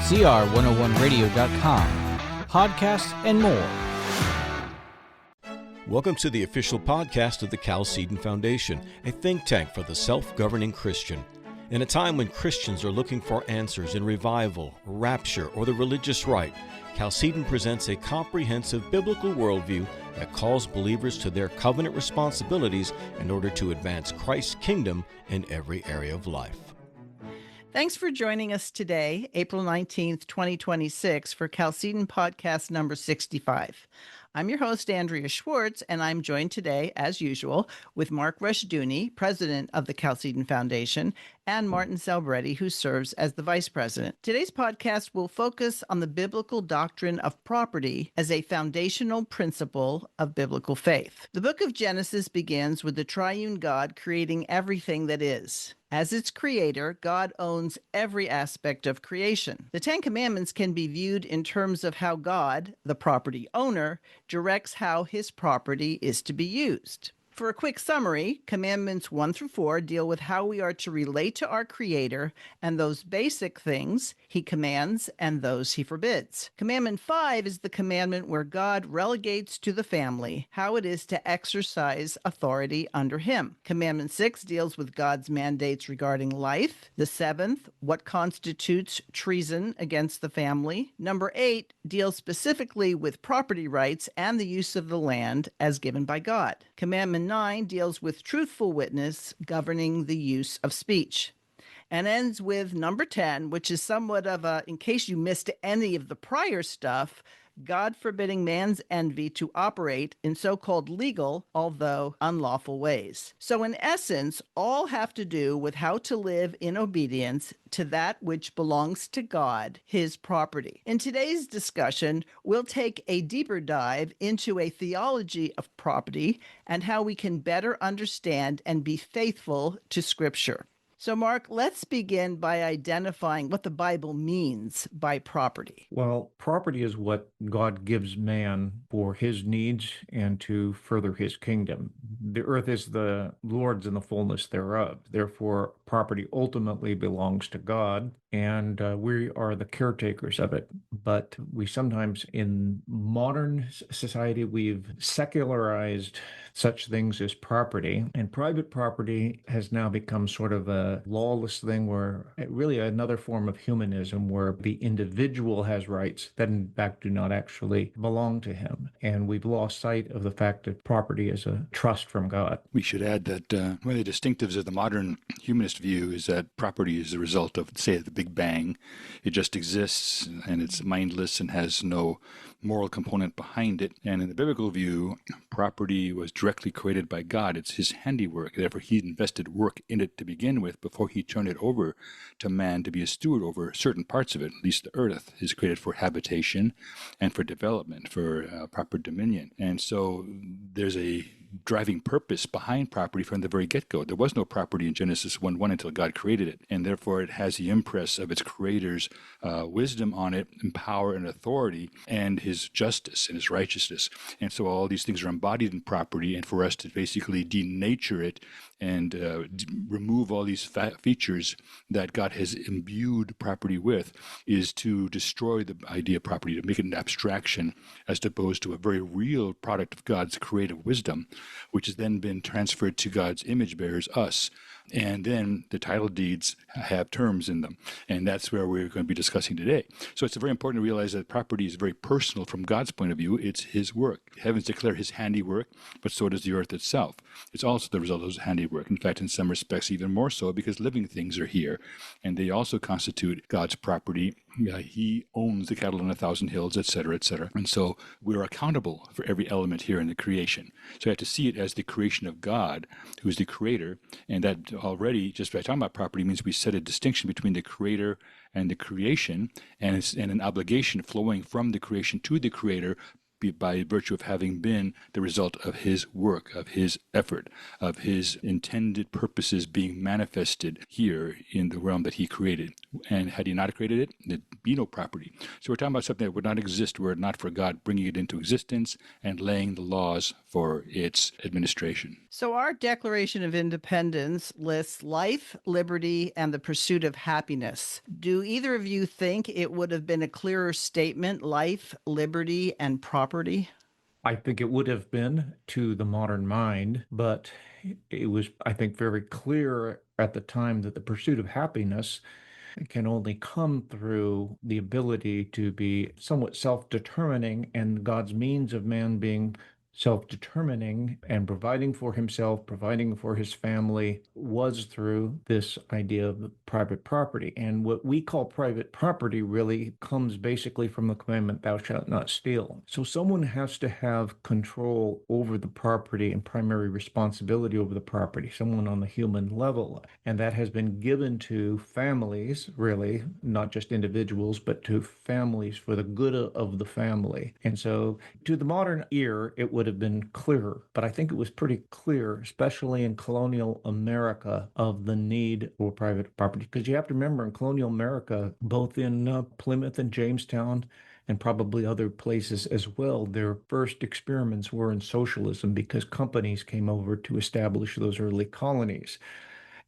CR101radio.com, podcasts, and more. Welcome to the official podcast of the Chalcedon Foundation, a think tank for the self-governing Christian. In a time when Christians are looking for answers in revival, rapture, or the religious right, Chalcedon presents a comprehensive biblical worldview that calls believers to their covenant responsibilities in order to advance Christ's kingdom in every area of life. Thanks for joining us today, April 19th, 2026, for Chalcedon Podcast number 65. I'm your host, Andrea Schwartz, and I'm joined today, as usual, with Mark Rushdoony, president of the Chalcedon Foundation, and Martin Selbrede, who serves as the vice president. Today's podcast will focus on the biblical doctrine of property as a foundational principle of biblical faith. The book of Genesis begins with the triune God creating everything that is. As its creator, God owns every aspect of creation. The Ten Commandments can be viewed in terms of how God, the property owner, directs how his property is to be used. For a quick summary, Commandments 1 through 4 deal with how we are to relate to our Creator and those basic things He commands and those He forbids. Commandment 5 is the commandment where God relegates to the family how it is to exercise authority under Him. Commandment 6 deals with God's mandates regarding life. The 7th, what constitutes treason against the family. Number 8 deals specifically with property rights and the use of the land as given by God. Commandment 9 deals with truthful witness governing the use of speech, and ends with number 10, which is somewhat of a, in case you missed any of the prior stuff, God forbidding man's envy to operate in so-called legal, although unlawful ways. So in essence, all have to do with how to live in obedience to that which belongs to God, His property. In today's discussion, we'll take a deeper dive into a theology of property and how we can better understand and be faithful to Scripture. So, Mark, let's begin by identifying what the Bible means by property. Well, property is what God gives man for his needs and to further his kingdom. The earth is the Lord's and the fullness thereof. Therefore, property ultimately belongs to God, and we are the caretakers of it. But we sometimes, in modern society, we've secularized such things as property, and private property has now become sort of a lawless thing where really another form of humanism where the individual has rights that in fact do not actually belong to him. And we've lost sight of the fact that property is a trust from God. We should add that one of the distinctives of the modern humanist view is that property is the result of, say, the Big Bang. It just exists and it's mindless and has no moral component behind it. And in the biblical view, property was directly created by God. It's His handiwork. Therefore, He invested work in it to begin with before He turned it over to man to be a steward over certain parts of it. At least the earth is created for habitation and for development, for proper dominion. And so there's a driving purpose behind property from the very get-go. There was no property in Genesis 1:1 until God created it, and therefore it has the impress of its creator's wisdom on it, and power and authority, and His justice and His righteousness. And so all these things are embodied in property, and for us to basically denature it and remove all these features that God has imbued property with is to destroy the idea of property, to make it an abstraction as opposed to a very real product of God's creative wisdom, which has then been transferred to God's image bearers, us. And then the title deeds have terms in them. And that's where we're going to be discussing today. So it's very important to realize that property is very personal from God's point of view. It's His work. Heavens declare His handiwork, but so does the earth itself. It's also the result of His handiwork. In fact, in some respects, even more so because living things are here. And they also constitute God's property. He owns the cattle on 1,000 hills, et cetera, et cetera. And so we're accountable for every element here in the creation. So you have to see it as the creation of God, who is the creator. And that already, just by talking about property, means we set a distinction between the creator and the creation, and it's an obligation flowing from the creation to the creator by virtue of having been the result of his work, of his effort, of his intended purposes being manifested here in the realm that he created. And had he not created it, there'd be no property. So we're talking about something that would not exist were it not for God bringing it into existence and laying the laws for its administration. So our Declaration of Independence lists life, liberty, and the pursuit of happiness. Do either of you think it would have been a clearer statement, life, liberty, and property? I think it would have been to the modern mind, but it was, I think, very clear at the time that the pursuit of happiness can only come through the ability to be somewhat self-determining, and God's means of man being self-determining and providing for himself, providing for his family, was through this idea of private property. And what we call private property really comes basically from the commandment, thou shalt not steal. So someone has to have control over the property and primary responsibility over the property, someone on the human level. And that has been given to families, really, not just individuals, but to families for the good of the family. And so to the modern ear, it would have been clearer, but I think it was pretty clear, especially in colonial America, of the need for private property. Because you have to remember, in colonial America, both in Plymouth and Jamestown, and probably other places as well, their first experiments were in socialism because companies came over to establish those early colonies.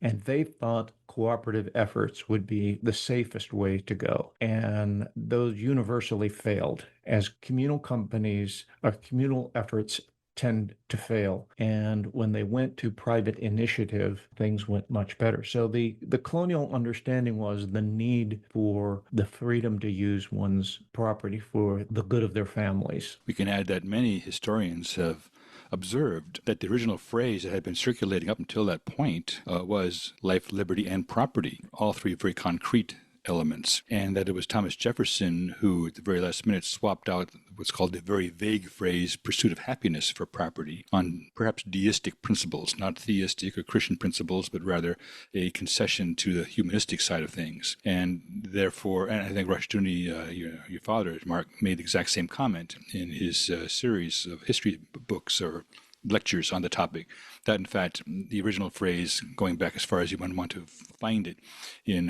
And they thought cooperative efforts would be the safest way to go. And those universally failed, as communal companies or communal efforts tend to fail. And when they went to private initiative, things went much better. So the colonial understanding was the need for the freedom to use one's property for the good of their families. We can add that many historians have observed that the original phrase that had been circulating up until that point was life, liberty, and property, all three very concrete elements, and that it was Thomas Jefferson who, at the very last minute, swapped out what's called the very vague phrase pursuit of happiness for property on perhaps deistic principles, not theistic or Christian principles, but rather a concession to the humanistic side of things. And therefore, and I think Rushdoony, your father, Mark, made the exact same comment in his series of history books or lectures on the topic, that in fact the original phrase, going back as far as you want to find it in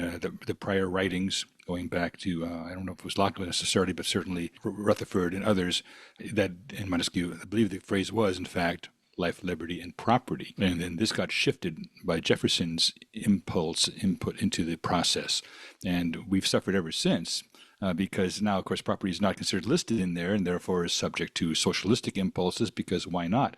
the prior writings, going back to, I don't know if it was Locke necessarily, but certainly Rutherford and others, that in Montesquieu, I believe the phrase was in fact life, liberty, and property. And then this got shifted by Jefferson's input into the process. And we've suffered ever since. Because now, of course, property is not considered listed in there and therefore is subject to socialistic impulses, because why not?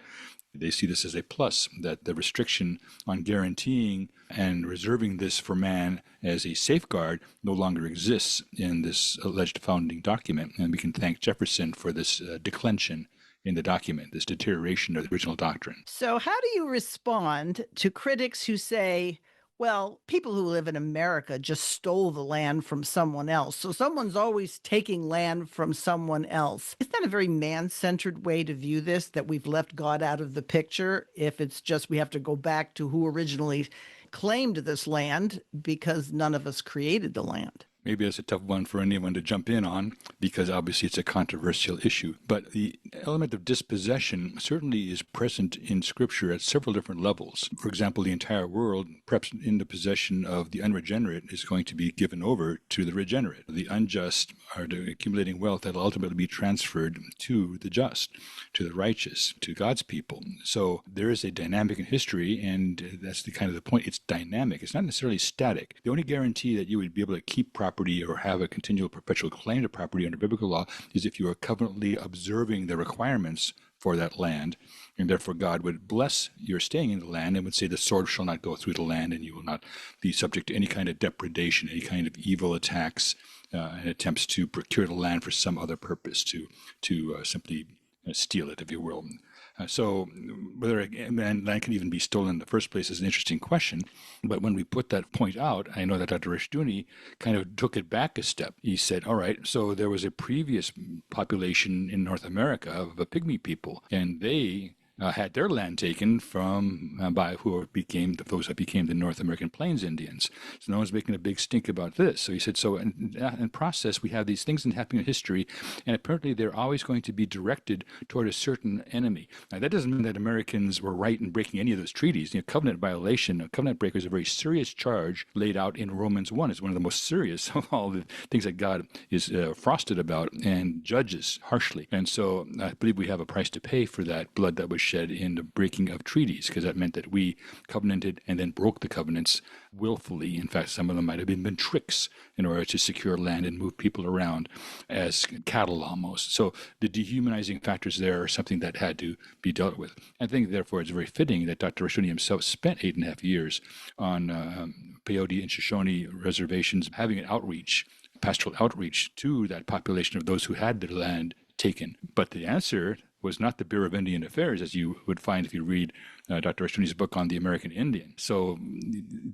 They see this as a plus, that the restriction on guaranteeing and reserving this for man as a safeguard no longer exists in this alleged founding document. And we can thank Jefferson for this declension in the document, this deterioration of the original doctrine. So how do you respond to critics who say, well, people who live in America just stole the land from someone else, so someone's always taking land from someone else? Isn't that a very man-centered way to view this, that we've left God out of the picture if it's just we have to go back to who originally claimed this land because none of us created the land? Maybe that's a tough one for anyone to jump in on, because obviously it's a controversial issue. But the element of dispossession certainly is present in Scripture at several different levels. For example, the entire world, perhaps in the possession of the unregenerate, is going to be given over to the regenerate. The unjust are accumulating wealth that will ultimately be transferred to the just, to the righteous, to God's people. So there is a dynamic in history, and that's the kind of the point. It's dynamic. It's not necessarily static. The only guarantee that you would be able to keep property or have a continual perpetual claim to property under biblical law is if you are covenantly observing the requirements for that land, and therefore God would bless your staying in the land and would say the sword shall not go through the land, and you will not be subject to any kind of depredation, any kind of evil attacks and attempts to procure the land for some other purpose, to simply steal it, if you will. So whether land can even be stolen in the first place is an interesting question. But when we put that point out, I know that Dr. Rushdoony kind of took it back a step. He said, all right, so there was a previous population in North America of a pygmy people, and they had their land taken from by those that became the North American Plains Indians. So no one's making a big stink about this. So he said, so in process, we have these things happening in history, and apparently they're always going to be directed toward a certain enemy. Now, that doesn't mean that Americans were right in breaking any of those treaties. Covenant violation, a covenant breaker is a very serious charge laid out in Romans 1. It's one of the most serious of all the things that God is frosted about and judges harshly. And so I believe we have a price to pay for that blood that was shed in the breaking of treaties, because that meant that we covenanted and then broke the covenants willfully. In fact, some of them might have been tricks in order to secure land and move people around as cattle almost. So the dehumanizing factors there are something that had to be dealt with. I think, therefore, it's very fitting that Dr. Rushdoony himself spent 8.5 years on peyote and Shoshone reservations, having an outreach, pastoral outreach to that population of those who had their land taken. But the answer was not the Bureau of Indian Affairs, as you would find if you read Dr. Rushdoony's book on the American Indian. So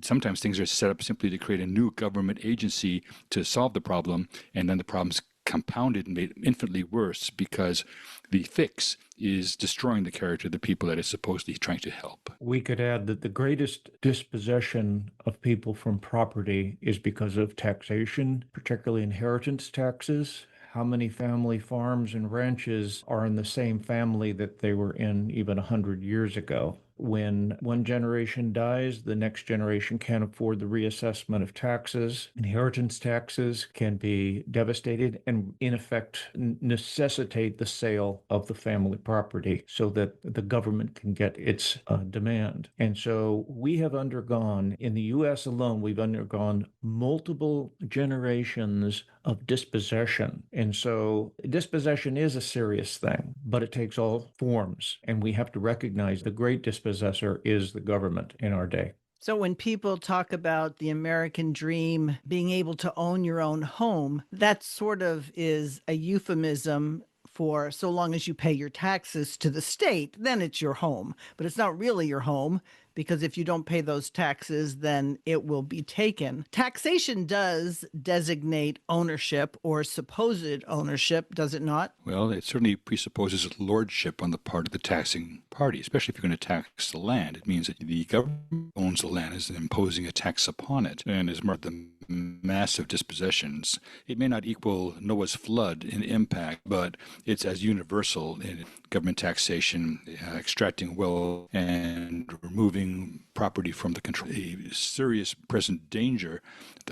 sometimes things are set up simply to create a new government agency to solve the problem, and then the problem's compounded and made infinitely worse because the fix is destroying the character of the people that it's supposedly trying to help. We could add that the greatest dispossession of people from property is because of taxation, particularly inheritance taxes. How many family farms and ranches are in the same family that they were in even 100 years ago? When one generation dies, the next generation can't afford the reassessment of taxes. Inheritance taxes can be devastated and, in effect, necessitate the sale of the family property so that the government can get its demand. And so we have undergone, in the U.S. alone, we've undergone multiple generations of dispossession. And so dispossession is a serious thing, but it takes all forms. And we have to recognize the great dispossessor is the government in our day. So when people talk about the American dream, being able to own your own home, that sort of is a euphemism for so long as you pay your taxes to the state, then it's your home. But it's not really your home, because if you don't pay those taxes, then it will be taken. Taxation does designate ownership or supposed ownership, does it not? Well, it certainly presupposes lordship on the part of the taxing party, especially if you're going to tax the land. It means that the government owns the land, is imposing a tax upon it, and is marked the massive dispossessions. It may not equal Noah's flood in impact, but it's as universal in government taxation, extracting wealth and removing property from the control. A serious present danger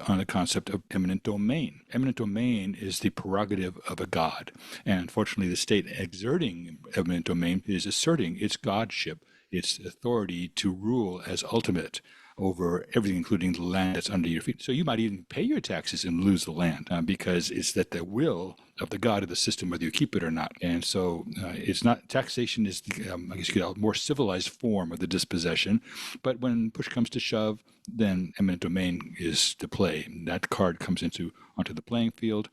on the concept of eminent domain. Eminent domain is the prerogative of a god, and unfortunately the state exerting eminent domain is asserting its godship, its authority to rule as ultimate over everything, including the land that's under your feet. So you might even pay your taxes and lose the land because it's that the will of the god of the system, whether you keep it or not. And so it's not, taxation is, I guess you could call it, a more civilized form of the dispossession. But when push comes to shove, then eminent domain is to play. That card comes onto the playing field,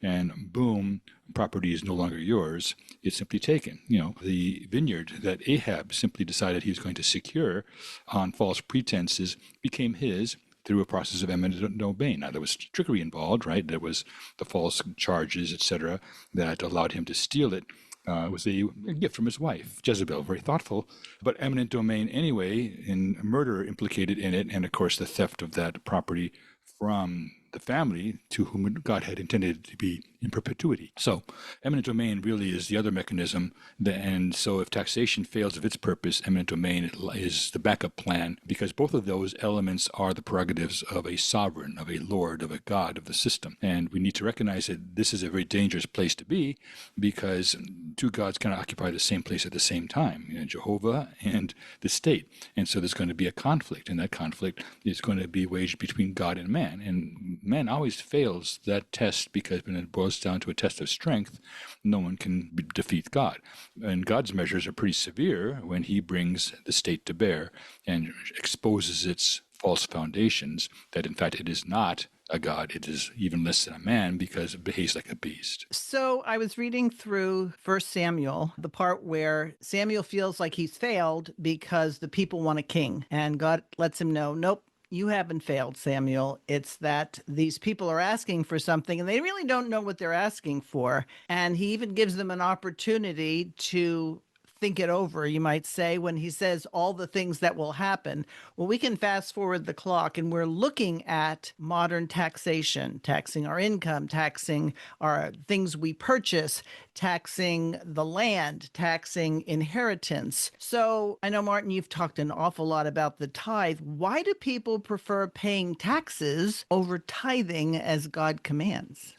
and boom, property is no longer yours. It's simply taken. The vineyard that Ahab simply decided he was going to secure on false pretenses became his through a process of eminent domain. Now, there was trickery involved, right? There was the false charges, etc., that allowed him to steal it. It was a gift from his wife, Jezebel, very thoughtful, but eminent domain anyway, and murder implicated in it, and of course the theft of that property from the family to whom God had intended it to be in perpetuity. So eminent domain really is the other mechanism, and so if taxation fails of its purpose, eminent domain is the backup plan, because both of those elements are the prerogatives of a sovereign, of a lord, of a god of the system. And we need to recognize that this is a very dangerous place to be, because two gods cannot occupy the same place at the same time, Jehovah and the state. And so there's going to be a conflict, and that conflict is going to be waged between God and man. And man always fails that test, because when it boils down to a test of strength, no one can defeat God. And God's measures are pretty severe when he brings the state to bear and exposes its false foundations, that in fact it is not a god, it is even less than a man, because it behaves like a beast. So I was reading through 1 Samuel, the part where Samuel feels like he's failed because the people want a king, and God lets him know, nope, you haven't failed, Samuel. It's that these people are asking for something and they really don't know what they're asking for. And he even gives them an opportunity to think it over, you might say, when he says all the things that will happen. Well, we can fast forward the clock, and we're looking at modern taxation, taxing our income, taxing our things we purchase, taxing the land, taxing inheritance. So I know, Martin, you've talked an awful lot about the tithe. Why do people prefer paying taxes over tithing as God commands?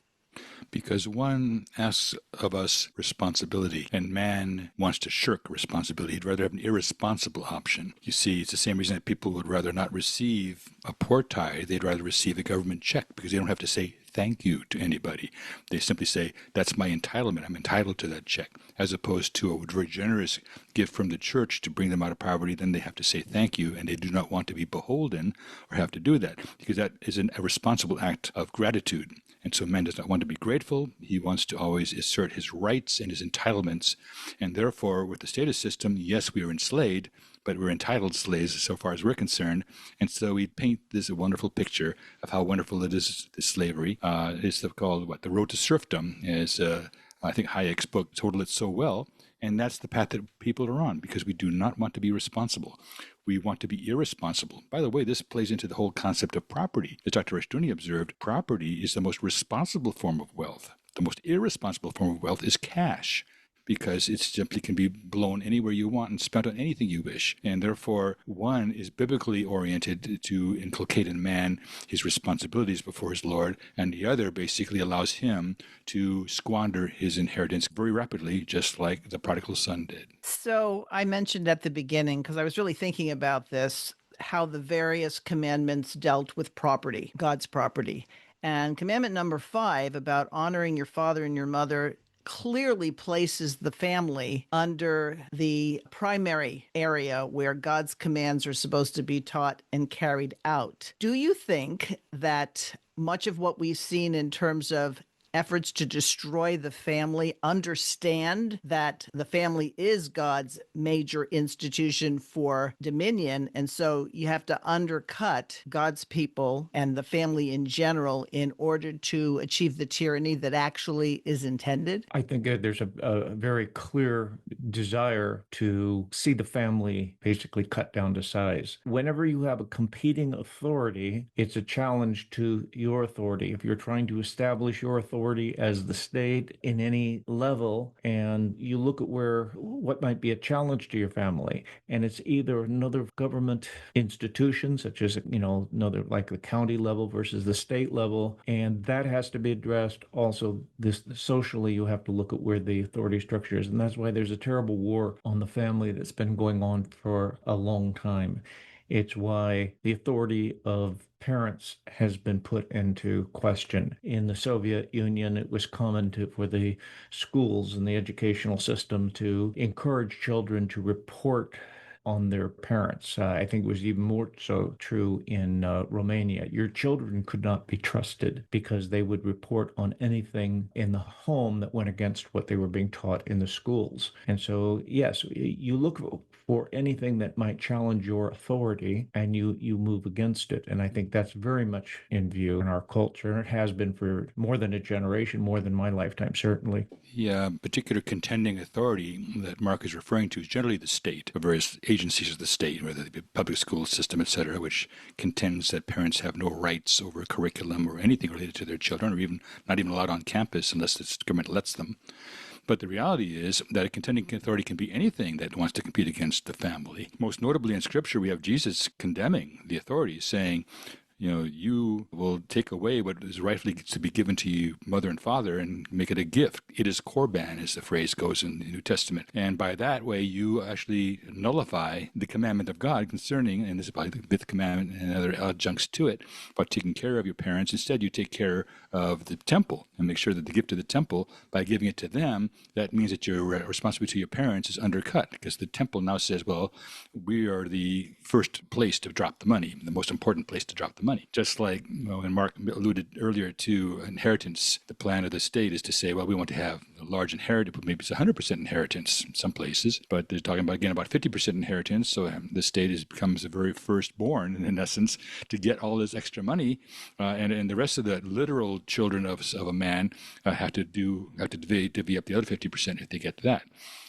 Because one asks of us responsibility, and man wants to shirk responsibility. He'd rather have an irresponsible option. You see, it's the same reason that people would rather not receive a poor tithe. They'd rather receive a government check because they don't have to say thank you to anybody. They simply say, that's my entitlement. I'm entitled to that check. As opposed to a very generous gift from the church to bring them out of poverty, then they have to say thank you, and they do not want to be beholden or have to do that because that is a responsible act of gratitude. And so man does not want to be grateful. He wants to always assert his rights and his entitlements. And therefore, with the statist system, yes, we are enslaved, but we're entitled slaves so far as we're concerned. And so we paint this wonderful picture of how wonderful it is, this slavery. It's called, The Road to Serfdom, is I think Hayek's book told it so well. And that's the path that people are on because we do not want to be responsible. We want to be irresponsible. By the way, this plays into the whole concept of property. As Dr. Rushdoony observed, property is the most responsible form of wealth. The most irresponsible form of wealth is cash, because it simply can be blown anywhere you want and spent on anything you wish. And therefore, one is biblically oriented to inculcate in man his responsibilities before his Lord, and the other basically allows him to squander his inheritance very rapidly, just like the prodigal son did. So I mentioned at the beginning, because I was really thinking about this, how the various commandments dealt with property, God's property. And commandment number 5 about honoring your father and your mother clearly places the family under the primary area where God's commands are supposed to be taught and carried out. Do you think that much of what we've seen in terms of efforts to destroy the family understand that the family is God's major institution for dominion, and so you have to undercut God's people and the family in general in order to achieve the tyranny that actually is intended? I think there's a very clear desire to see the family basically cut down to size. Whenever you have a competing authority, it's a challenge to your authority. If you're trying to establish your authority as the state in any level, and you look at what might be a challenge to your family, and it's either another government institution, such as, another like the county level versus the state level, and that has to be addressed. Also, this socially, you have to look at where the authority structure is, and that's why there's a terrible war on the family that's been going on for a long time. It's why the authority of parents has been put into question. In the Soviet Union, it was common for the schools and the educational system to encourage children to report on their parents. I think it was even more so true in Romania. Your children could not be trusted because they would report on anything in the home that went against what they were being taught in the schools. And so, yes, you look for anything that might challenge your authority and you move against it. And I think that's very much in view in our culture. It has been for more than a generation, more than my lifetime, certainly. Yeah, particular contending authority that Mark is referring to is generally the state, or various agencies of the state, whether it be public school system, etc., which contends that parents have no rights over a curriculum or anything related to their children, or even not even allowed on campus unless the government lets them. But the reality is that a contending authority can be anything that wants to compete against the family. Most notably in Scripture, we have Jesus condemning the authorities, saying, you will take away what is rightfully to be given to you, mother and father, and make it a gift. It is korban, as the phrase goes in the New Testament. And by that way, you actually nullify the commandment of God concerning, and this is probably the fifth commandment and other adjuncts to it, about taking care of your parents. Instead, you take care of the temple and make sure that the gift of the temple, by giving it to them, that means that your responsibility to your parents is undercut, because the temple now says, well, we are the first place to drop the money, the most important place to drop the money. Just like when Mark alluded earlier to inheritance, the plan of the state is to say, well, we want to have a large inheritance, but maybe it's 100% inheritance in some places, but they're talking about, again, about 50% inheritance. So the state becomes the very firstborn, in essence, to get all this extra money, and the rest of the literal children of a man have to divvy up the other 50% if they get to that.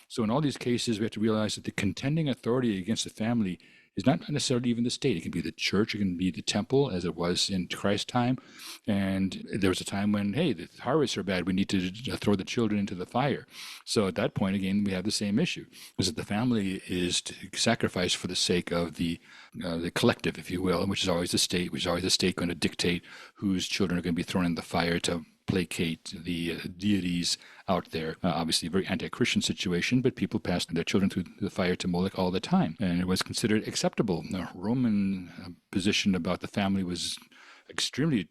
So in all these cases, we have to realize that the contending authority against the family is not necessarily even the state. It can be the church, it can be the temple, as it was in Christ's time. And there was a time when, hey, the harvests are bad, we need to throw the children into the fire. So at that point, again, we have the same issue, is that the family is to sacrifice for the sake of the collective, if you will, which is always the state, going to dictate whose children are going to be thrown in the fire to placate the deities out there. Obviously a very anti-Christian situation, but people passed their children through the fire to Moloch all the time, and it was considered acceptable. The Roman position about the family was extremely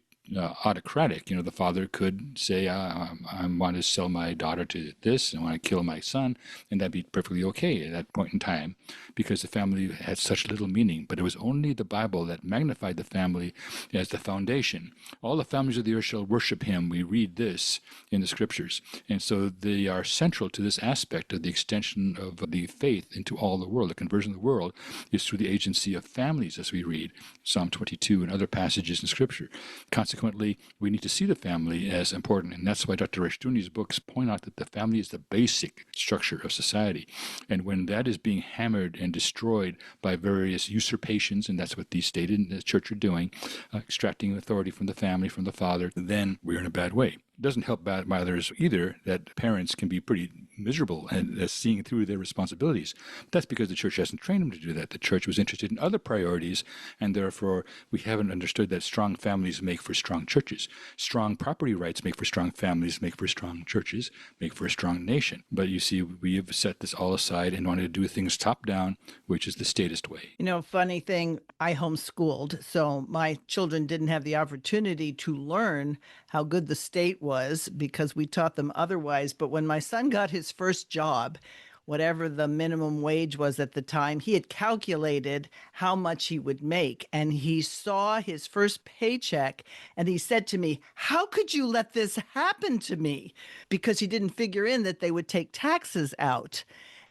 autocratic. The father could say, I want to sell my daughter to this, I want to kill my son, and that'd be perfectly okay at that point in time, because the family had such little meaning. But it was only the Bible that magnified the family as the foundation. All the families of the earth shall worship him. We read this in the scriptures. And so they are central to this aspect of the extension of the faith into all the world. The conversion of the world is through the agency of families, as we read Psalm 22 and other passages in scripture. Consequently, we need to see the family as important, and that's why Dr. Rushdoony's books point out that the family is the basic structure of society. And when that is being hammered and destroyed by various usurpations, and that's what the state and the church are doing, extracting authority from the family, from the father, then we're in a bad way. It doesn't help bad mothers either that parents can be pretty miserable at seeing through their responsibilities. That's because the church hasn't trained them to do that. The church was interested in other priorities, and therefore we haven't understood that strong families make for strong churches. Strong property rights make for strong families, make for strong churches, make for a strong nation. But you see, we have set this all aside and wanted to do things top down, which is the statist way. Funny thing, I homeschooled, so my children didn't have the opportunity to learn how good the state was because we taught them otherwise. But when my son got his first job, whatever the minimum wage was at the time, he had calculated how much he would make. And he saw his first paycheck and he said to me, "How could you let this happen to me?" Because he didn't figure in that they would take taxes out.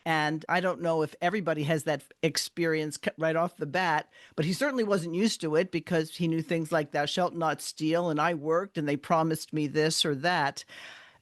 And I don't know if everybody has that experience right off the bat, but he certainly wasn't used to it because he knew things like thou shalt not steal, and I worked and they promised me this or that.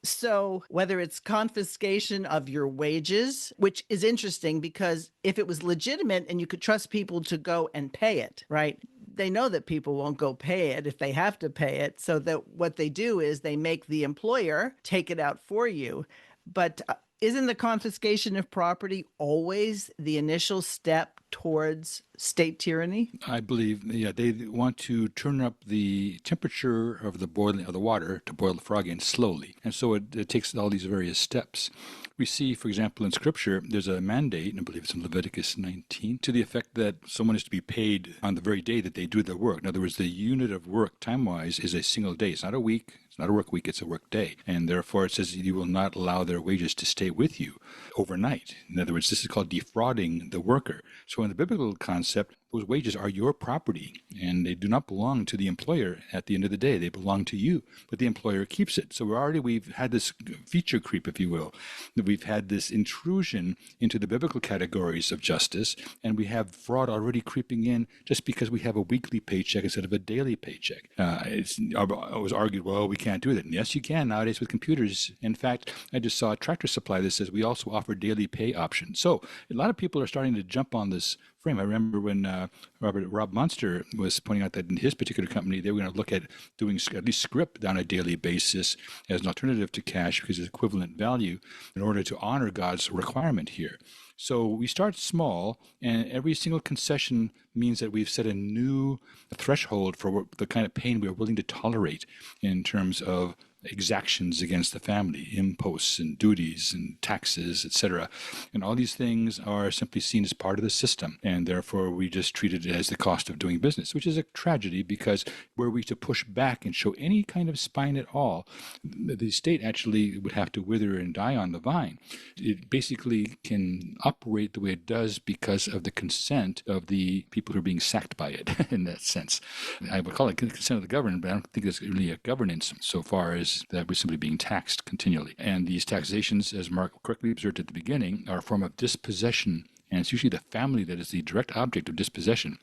So whether it's confiscation of your wages, which is interesting because if it was legitimate and you could trust people to go and pay it, right? They know that people won't go pay it if they have to pay it. So that what they do is they make the employer take it out for you. But isn't the confiscation of property always the initial step towards state tyranny? I believe, they want to turn up the temperature of the boiling of the water to boil the frog in slowly. And so it takes all these various steps. We see, for example, in Scripture, there's a mandate, and I believe it's in Leviticus 19, to the effect that someone is to be paid on the very day that they do their work. In other words, the unit of work, time-wise, is a single day. It's not a week. It's not a work week, it's a work day. And therefore it says you will not allow their wages to stay with you overnight. In other words, this is called defrauding the worker. So in the biblical concept, those wages are your property, and they do not belong to the employer at the end of the day. They belong to you, but the employer keeps it. So we've had this feature creep, if you will. We've had this intrusion into the biblical categories of justice, and we have fraud already creeping in just because we have a weekly paycheck instead of a daily paycheck. It was argued, well, we can't do that. And yes, you can nowadays with computers. In fact, I just saw a Tractor Supply that says we also offer daily pay options. So a lot of people are starting to jump on this frame. I remember when Rob Munster was pointing out that in his particular company, they were going to look at doing at least script on a daily basis as an alternative to cash because it's equivalent value in order to honor God's requirement here. So we start small, and every single concession means that we've set a new threshold for the kind of pain we are willing to tolerate in terms of exactions against the family, imposts and duties and taxes, etc. And all these things are simply seen as part of the system, and therefore we just treat it as the cost of doing business, which is a tragedy because were we to push back and show any kind of spine at all, the state actually would have to wither and die on the vine. It basically can operate the way it does because of the consent of the people who are being sacked by it, in that sense. I would call it consent of the governed, but I don't think it's really a governance so far as that we're simply being taxed continually. And these taxations, as Mark correctly observed at the beginning, are a form of dispossession. And it's usually the family that is the direct object of dispossession.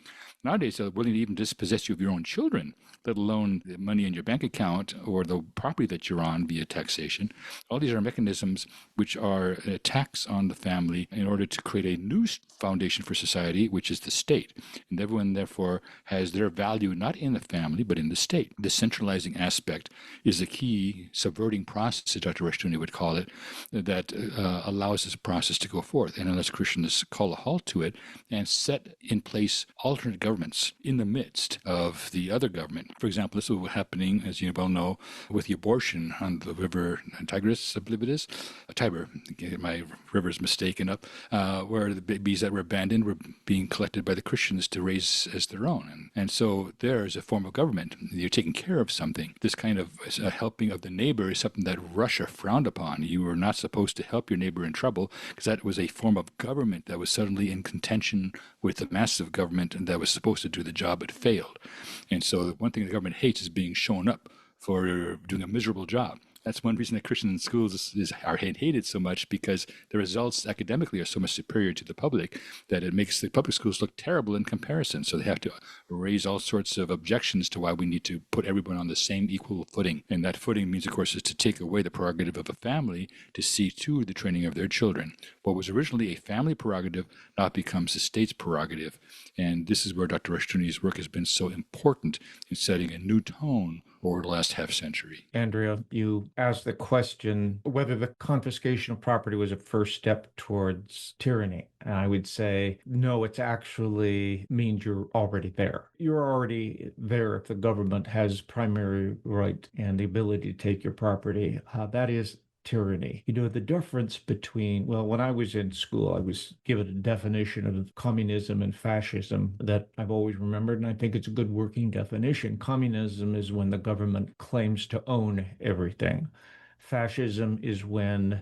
Nowadays, they're willing to even dispossess you of your own children, let alone the money in your bank account or the property that you're on via taxation. All these are mechanisms which are a tax on the family in order to create a new foundation for society, which is the state. And everyone, therefore, has their value not in the family, but in the state. The centralizing aspect is the key subverting process, as Dr. Rushdoony would call it, that allows this process to go forth. And unless Christians call a halt to it and set in place alternate governments in the midst of the other government. For example, this is what's happening, as you well know, with the abortion on the river Tigris, I believe it is, Tiber, my river's mistaken up, where the babies that were abandoned were being collected by the Christians to raise as their own. And so there is a form of government. You're taking care of something. This kind of helping of the neighbor is something that Russia frowned upon. You were not supposed to help your neighbor in trouble because that was a form of government that was suddenly in contention with the massive government and that was supposed to do the job but failed. And so one thing the government hates is being shown up for doing a miserable job. That's one reason that Christian schools are hated so much, because the results academically are so much superior to the public that it makes the public schools look terrible in comparison. So they have to raise all sorts of objections to why we need to put everyone on the same equal footing. And that footing means, of course, is to take away the prerogative of a family to see to the training of their children. What was originally a family prerogative now becomes the state's prerogative. And this is where Dr. Rushdoony's work has been so important in setting a new tone over the last half century. Andrea, you asked the question whether the confiscation of property was a first step towards tyranny. And I would say, no, it actually means you're already there. You're already there if the government has primary right and the ability to take your property. That is tyranny. You know, the difference between, well, when I was in school, I was given a definition of communism and fascism that I've always remembered, and I think it's a good working definition. Communism is when the government claims to own everything. Fascism is when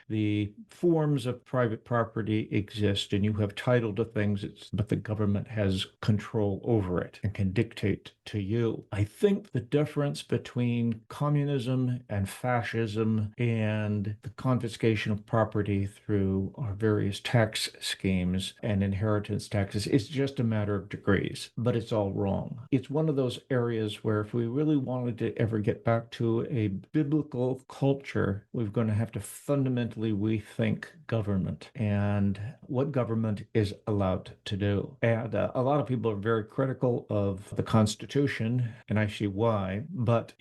the forms of private property exist and you have title to things, but the government has control over it and can dictate to you. I think the difference between communism and fascism and the confiscation of property through our various tax schemes and inheritance taxes is just a matter of degrees, but it's all wrong. It's one of those areas where if we really wanted to ever get back to a biblical culture, we're going to have to fundamentally rethink government and what government is allowed to do. And a lot of people are very critical of the Constitution, and I see why, but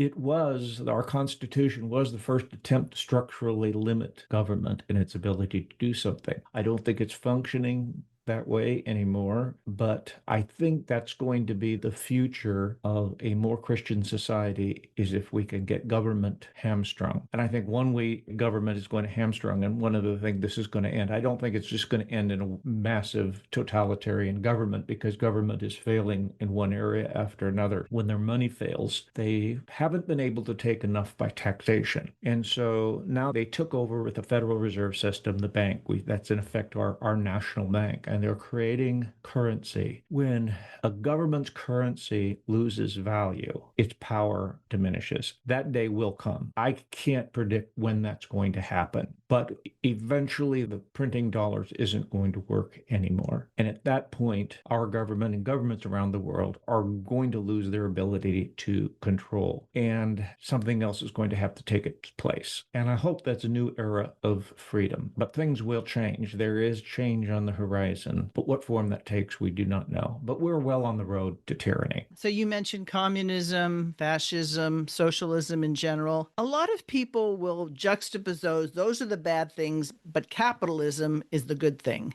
our Constitution was the first attempt to structurally limit government in its ability to do something. I don't think it's functioning that way anymore, but I think that's going to be the future of a more Christian society, is if we can get government hamstrung. And I think one way government is going to hamstrung, and one of the things this is going to end, I don't think it's just going to end in a massive totalitarian government, because government is failing in one area after another. When their money fails, they haven't been able to take enough by taxation. And so now they took over with the Federal Reserve System, the bank. That's in effect our national bank. And they're creating currency. When a government's currency loses value, its power diminishes. That day will come. I can't predict when that's going to happen, but eventually the printing dollars isn't going to work anymore. And at that point, our government and governments around the world are going to lose their ability to control, and something else is going to have to take its place. And I hope that's a new era of freedom. But things will change. There is change on the horizon. But what form that takes, we do not know. But we're well on the road to tyranny. So you mentioned communism, fascism, socialism in general. A lot of people will juxtapose those are the bad things, but capitalism is the good thing.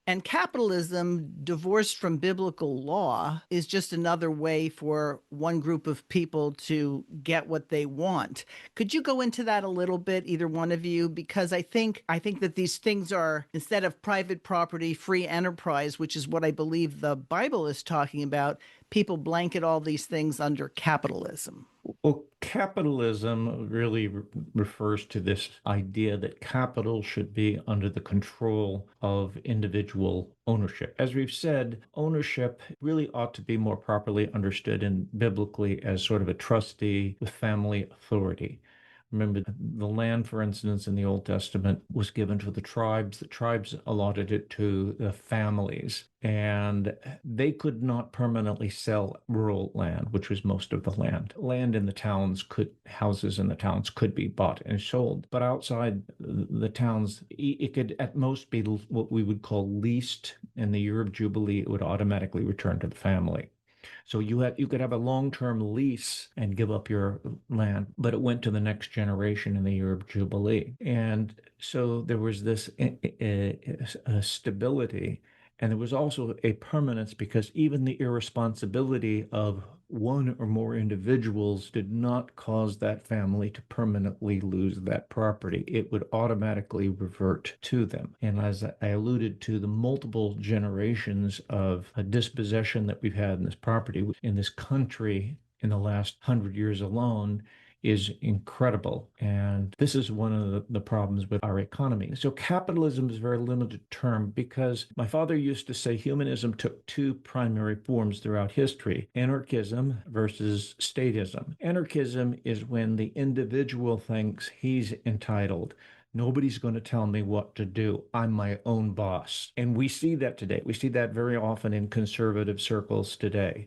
And capitalism, divorced from biblical law, is just another way for one group of people to get what they want. Could you go into that a little bit, either one of you? Because I think that these things are, instead of private property, free enterprise, which is what I believe the Bible is talking about, people blanket all these things under capitalism. Well, capitalism really refers to this idea that capital should be under the control of individual ownership. As we've said, ownership really ought to be more properly understood in biblically as sort of a trustee with family authority. Remember, the land, for instance, in the Old Testament was given to the tribes. The tribes allotted it to the families, and they could not permanently sell rural land, which was most of the land. Land in the towns houses in the towns could be bought and sold, but outside the towns, it could at most be what we would call leased. In the year of Jubilee, it would automatically return to the family. So you could have a long-term lease and give up your land, but it went to the next generation in the year of Jubilee. And so there was this stability, and there was also a permanence, because even the irresponsibility of one or more individuals did not cause that family to permanently lose that property. It would automatically revert to them. And as I alluded to, the multiple generations of a dispossession that we've had in this property, in this country in the last 100 years alone, is incredible. And this is one of the problems with our economy. So capitalism is a very limited term, because my father used to say humanism took two primary forms throughout history: anarchism versus statism. Anarchism is when the individual thinks he's entitled. Nobody's going to tell me what to do. I'm my own boss. And we see that today. We see that very often in conservative circles today.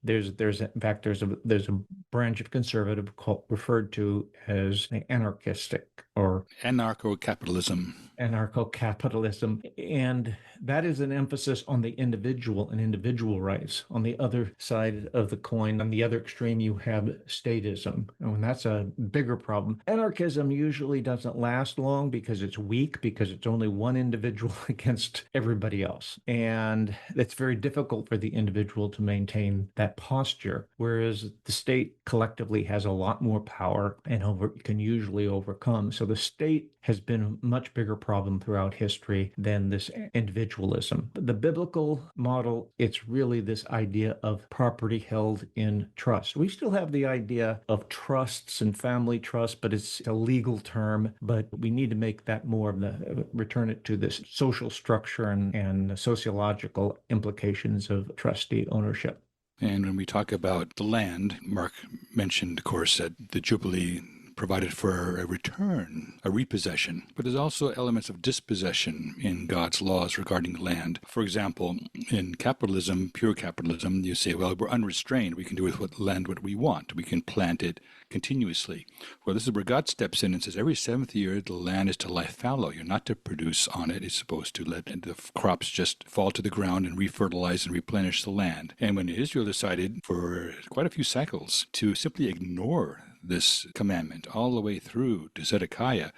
There's a branch of conservative referred to as the anarchistic or anarcho-capitalism. Anarcho-capitalism, and that is an emphasis on the individual and individual rights. On the other side of the coin, on the other extreme, you have statism, and that's a bigger problem. Anarchism usually doesn't last long because it's weak, because it's only one individual against everybody else, and it's very difficult for the individual to maintain that posture, whereas the state collectively has a lot more power and can usually overcome. So the state has been a much bigger problem throughout history than this individualism. The biblical model, it's really this idea of property held in trust. We still have the idea of trusts and family trust, but it's a legal term. But we need to make that more of return it to this social structure and sociological implications of trustee ownership. And when we talk about the land, Mark mentioned, of course, that the Jubilee provided for a return, a repossession. But there's also elements of dispossession in God's laws regarding land. For example, in capitalism, pure capitalism, you say, well, we're unrestrained. We can do with what we want. We can plant it continuously. Well, this is where God steps in and says, every seventh year, the land is to lie fallow. You're not to produce on it. It's supposed to let the crops just fall to the ground and refertilize and replenish the land. And when Israel decided for quite a few cycles to simply ignore this commandment all the way through to Zedekiah,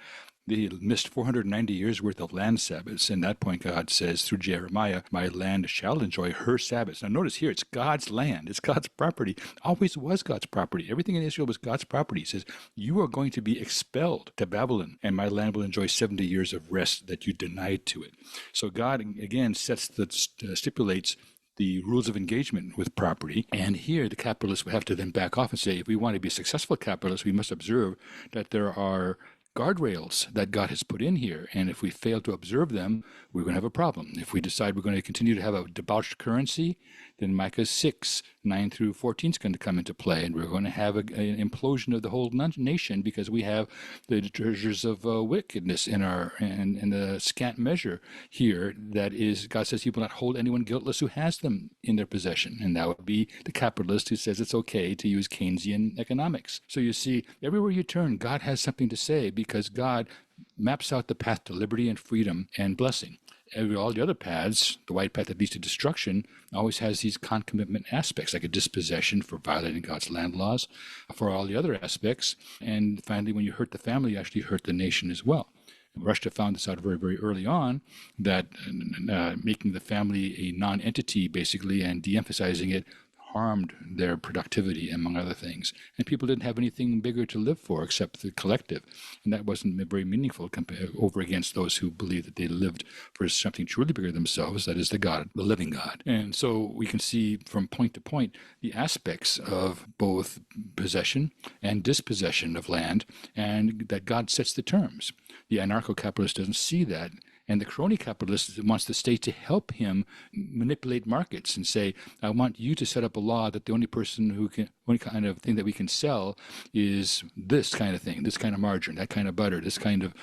they missed 490 years worth of land Sabbaths. And at that point, God says through Jeremiah, my land shall enjoy her Sabbaths. Now notice here, it's God's land. It's God's property. Always was God's property. Everything in Israel was God's property. He says, you are going to be expelled to Babylon, and my land will enjoy 70 years of rest that you denied to it. So God, again, stipulates the rules of engagement with property. And here the capitalists would have to then back off and say, if we want to be successful capitalists, we must observe that there are guardrails that God has put in here. And if we fail to observe them, we're going to have a problem. If we decide we're going to continue to have a debauched currency, then Micah 6, 9 through 14 is going to come into play. And we're going to have an implosion of the whole nation because we have the treasures of wickedness in the scant measure here. That is, God says he will not hold anyone guiltless who has them in their possession. And that would be the capitalist who says it's okay to use Keynesian economics. So you see, everywhere you turn, God has something to say, because God maps out the path to liberty and freedom and blessing. All the other paths, the white path that leads to destruction, always has these concomitant aspects, like a dispossession for violating God's land laws, for all the other aspects. And finally, when you hurt the family, you actually hurt the nation as well. Rushdie found this out very, very early on, that making the family a non-entity, basically, and de-emphasizing it harmed their productivity, among other things. And people didn't have anything bigger to live for except the collective. And that wasn't very meaningful over against those who believed that they lived for something truly bigger than themselves, that is the God, the living God. And so we can see from point to point the aspects of both possession and dispossession of land, and that God sets the terms. The anarcho-capitalist doesn't see that And the crony capitalist wants the state to help him manipulate markets and say, I want you to set up a law that the only kind of thing that we can sell is this kind of thing, this kind of margarine, that kind of butter, this kind of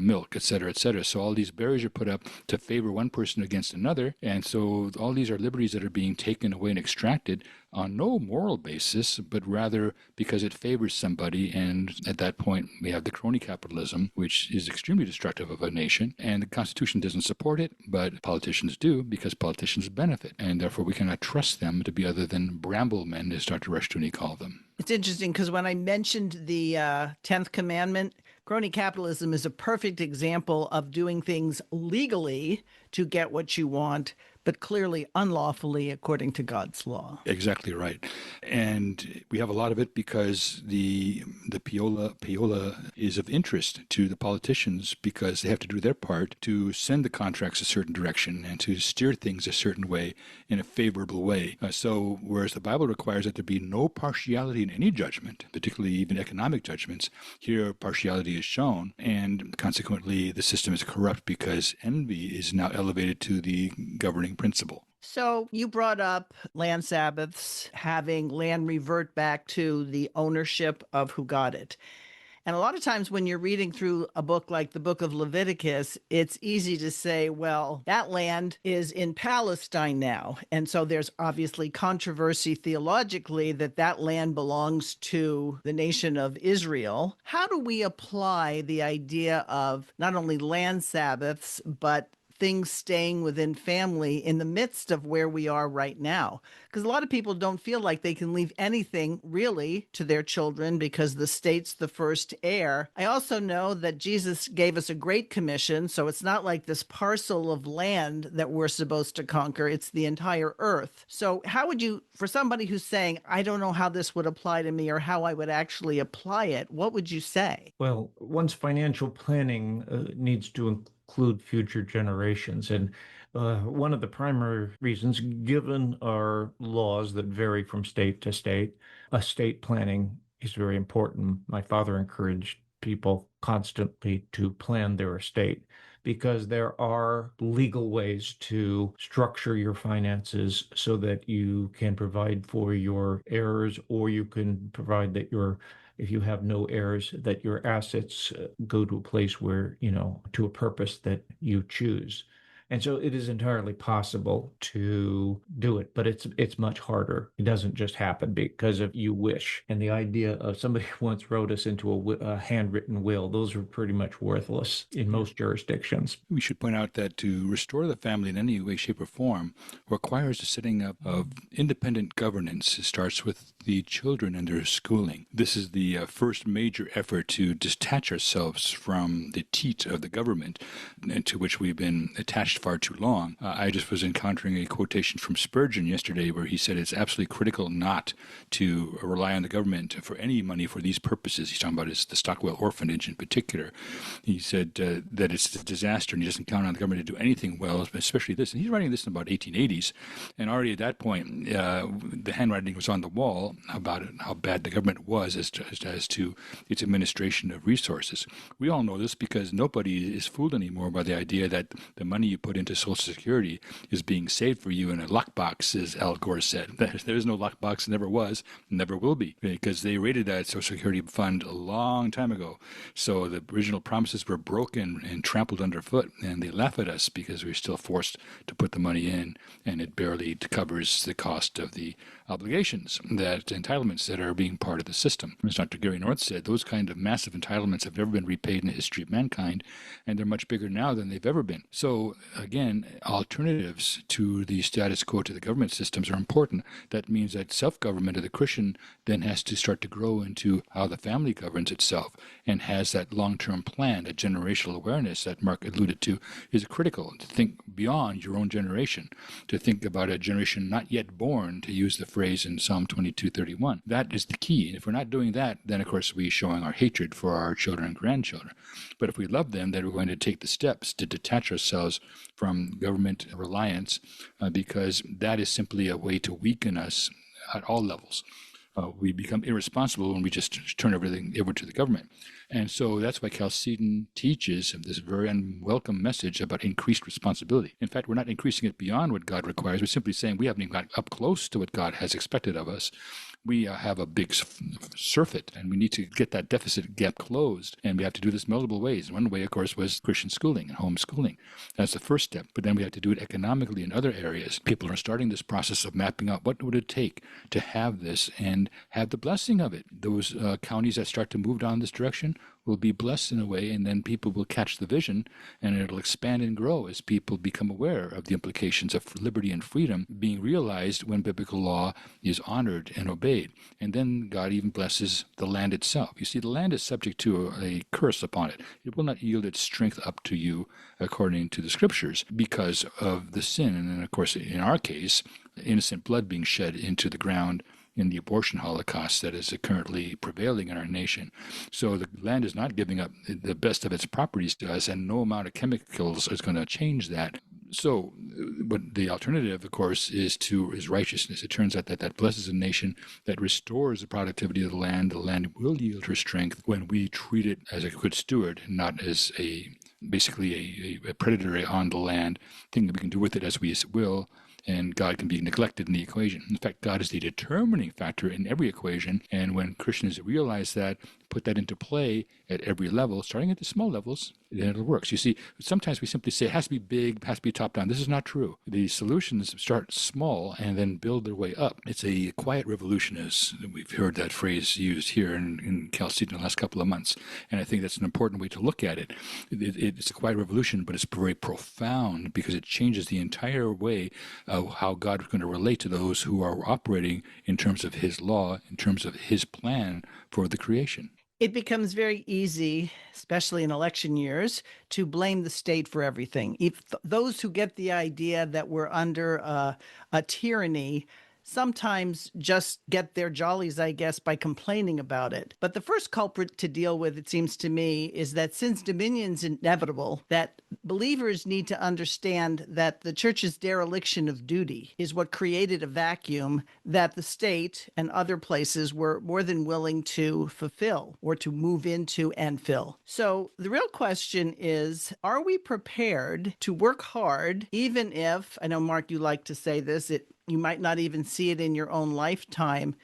milk, et cetera, et cetera. So all these barriers are put up to favor one person against another. And so all these are liberties that are being taken away and extracted on no moral basis, but rather because it favors somebody. And at that point, we have the crony capitalism, which is extremely destructive of a nation. And the Constitution doesn't support it, but politicians do, because politicians benefit. And therefore, we cannot trust them to be other than bramblemen, as Dr. Rushdoony called them. It's interesting because when I mentioned the 10th commandment, crony capitalism is a perfect example of doing things legally to get what you want, but clearly unlawfully according to God's law. Exactly right. And we have a lot of it because the payola is of interest to the politicians because they have to do their part to send the contracts a certain direction and to steer things a certain way in a favorable way. So whereas the Bible requires that there be no partiality in any judgment, particularly even economic judgments, here partiality is shown, and consequently the system is corrupt because envy is now elevated to the governing principle. So you brought up land Sabbaths, having land revert back to the ownership of who got it. And a lot of times when you're reading through a book like the book of Leviticus, it's easy to say, well, that land is in Palestine now. And so there's obviously controversy theologically that that land belongs to the nation of Israel. How do we apply the idea of not only land Sabbaths, but things staying within family in the midst of where we are right now? Because a lot of people don't feel like they can leave anything really to their children because the state's the first heir. I also know that Jesus gave us a great commission, so it's not like this parcel of land that we're supposed to conquer. It's the entire earth. So how would you, for somebody who's saying, I don't know how this would apply to me or how I would actually apply it, what would you say? Well, one's financial planning needs to include future generations. And one of the primary reasons, given our laws that vary from state to state, estate planning is very important. My father encouraged people constantly to plan their estate because there are legal ways to structure your finances so that you can provide for your heirs, or you can provide that if you have no heirs, that your assets go to a place where, to a purpose that you choose. And so it is entirely possible to do it, but it's much harder. It doesn't just happen because of you wish. And the idea of somebody once wrote us into a handwritten will, those are pretty much worthless in most jurisdictions. We should point out that to restore the family in any way, shape, or form requires the setting up of independent governance. It starts with the children and their schooling. This is the first major effort to detach ourselves from the teat of the government to which we've been attached far too long. I just was encountering a quotation from Spurgeon yesterday where he said it's absolutely critical not to rely on the government for any money for these purposes. He's talking about the Stockwell Orphanage in particular. He said that it's a disaster and he doesn't count on the government to do anything well, especially this. And he's writing this in about 1880s. And already at that point, the handwriting was on the wall about it, how bad the government was as to its administration of resources. We all know this because nobody is fooled anymore by the idea that the money you put into Social Security is being saved for you in a lockbox, as Al Gore said. There is no lockbox, never was, never will be, because they raided that Social Security fund a long time ago. So the original promises were broken and trampled underfoot, and they laugh at us because we're still forced to put the money in, and it barely covers the cost of the obligations, that entitlements that are being part of the system. As Dr. Gary North said, those kind of massive entitlements have never been repaid in the history of mankind, and they're much bigger now than they've ever been. So again, alternatives to the status quo to the government systems are important. That means that self-government of the Christian then has to start to grow into how the family governs itself and has that long-term plan, that generational awareness that Mark alluded to is critical. To think beyond your own generation, to think about a generation not yet born, to use the phrase in Psalm 22:31. That is the key. And if we're not doing that, then of course we're showing our hatred for our children and grandchildren. But if we love them, then we're going to take the steps to detach ourselves from government reliance because that is simply a way to weaken us at all levels. We become irresponsible when we just turn everything over to the government. And so that's why Chalcedon teaches this very unwelcome message about increased responsibility. In fact, we're not increasing it beyond what God requires. We're simply saying we haven't even got up close to what God has expected of us. We have a big surfeit, and we need to get that deficit gap closed. And we have to do this multiple ways. One way, of course, was Christian schooling and homeschooling. That's the first step. But then we have to do it economically in other areas. People are starting this process of mapping out what would it take to have this and have the blessing of it. Those counties that start to move down this direction will be blessed in a way, and then people will catch the vision, and it'll expand and grow as people become aware of the implications of liberty and freedom being realized when biblical law is honored and obeyed. And then God even blesses the land itself. You see, the land is subject to a curse upon it. It will not yield its strength up to you according to the scriptures because of the sin. And then, of course, in our case, innocent blood being shed into the ground in the abortion holocaust that is currently prevailing in our nation. So the land is not giving up the best of its properties to us, and no amount of chemicals is going to change that. So, but the alternative, of course, is righteousness. It turns out that blesses a nation, that restores the productivity of the land. The land will yield her strength when we treat it as a good steward, not as basically a predator on the land, thing that we can do with it as we will. And God can be neglected in the equation. In fact, God is the determining factor in every equation. And when Christians realize that, put that into play at every level, starting at the small levels, then it'll work. So you see, sometimes we simply say it has to be big, it has to be top down. This is not true. The solutions start small and then build their way up. It's a quiet revolution, as we've heard that phrase used here in Chalcedon in the last couple of months. And I think that's an important way to look at it. It's a quiet revolution, but it's very profound because it changes the entire way of how God is going to relate to those who are operating in terms of his law, in terms of his plan for the creation. It becomes very easy, especially in election years, to blame the state for everything. If those who get the idea that we're under a tyranny sometimes just get their jollies, I guess, by complaining about it. But the first culprit to deal with, it seems to me, is that since dominion's inevitable, that believers need to understand that the church's dereliction of duty is what created a vacuum that the state and other places were more than willing to fulfill or to move into and fill. So the real question is, are we prepared to work hard, even if, I know, Mark, you like to say this, you might not even see it in your own lifetime.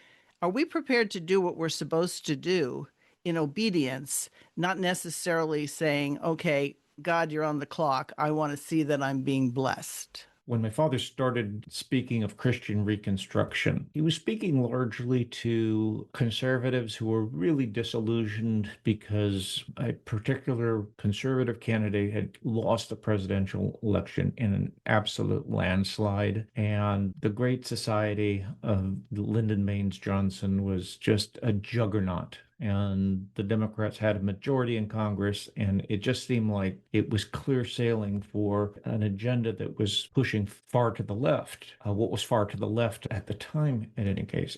Are we prepared to do what we're supposed to do in obedience, not necessarily saying, okay, God, you're on the clock. I want to see that I'm being blessed? When my father started speaking of Christian Reconstruction, he was speaking largely to conservatives who were really disillusioned because a particular conservative candidate had lost the presidential election in an absolute landslide. And the Great Society of Lyndon Baines Johnson was just a juggernaut. And the Democrats had a majority in Congress, and it just seemed like it was clear sailing for an agenda that was pushing far to the left, what was far to the left at the time, in any case.